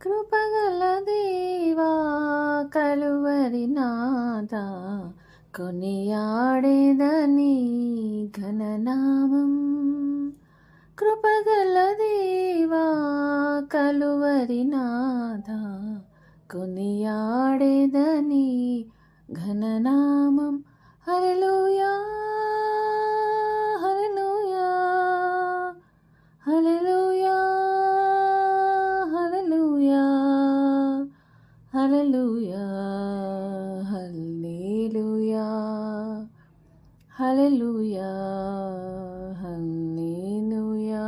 కృపగల దేవా కలువరి నాథ కొనియాడేదని ఘననామం. కృపగల దేవా కలువరి నాథ కొనియాడేదని ఘననామం. హల్లెలూయా హల్లెలూయా హల్లెలూయా హల్లెలూయా హల్లెలూయా హల్లెలూయా హల్లెలూయా హల్లెలూయా.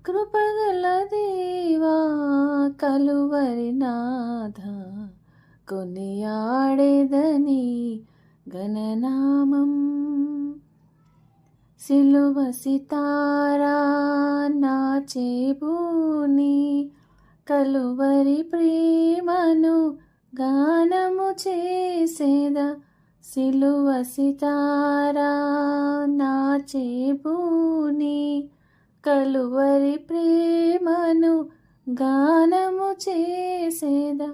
కృపగల దేవా కలువరి నాథ కొనియాడేదని ఘననామం. సిలువ సితారా నాచేబూని కలువరి ప్రేమను గానము చేసేదా. సిలువ సితారా నాచేబూని కలువరి ప్రేమను గానము చేసేదా.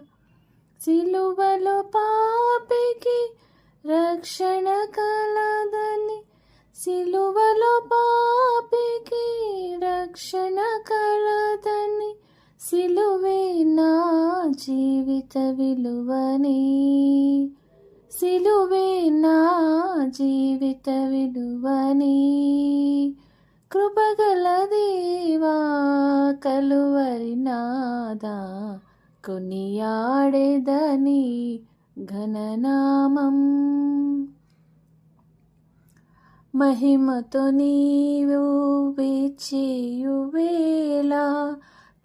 సిలువలో పాపికి రక్షణ కలదని, సిలువలో పాపికి రక్షణ కలదని, సిలువే నా జీవిత విలువని, సిలువే నా జీవిత విలువని. కృపగల దేవా కలువరి నాథ కొనియాడేదని ఘననామం. మహిమతో నీవు విచ్చేయు వేళ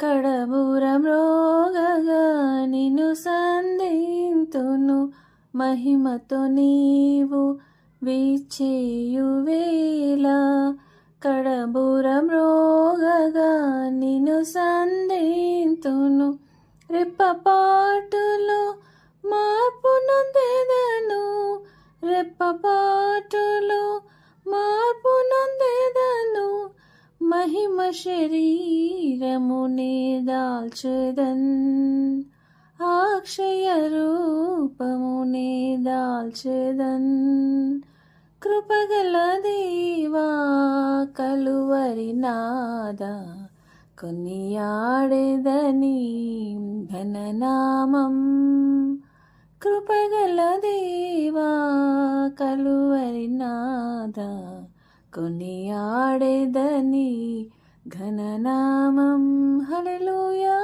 కడబూరం రోగగా నిన్ను సంధింతును. మహిమతో నీవు విచ్చేయు వేళ కడబూరం రోగగా నిన్ను సంధింతును. రెప్పపాటులో మార్పు నొందెదను, రెప్పపాటులో మార్పు నొందెదను. మహిమ శరీరమునే దాల్చెదన్, అక్షయ రూపమునే దాల్చెదన్. కృపగల దేవా కలువరి నాథ కొనియాడేదని ఘననామం. కృపగల దేవా కలువరి నాథ కొనియాడేదని ఘననామం. హల్లెలూయా.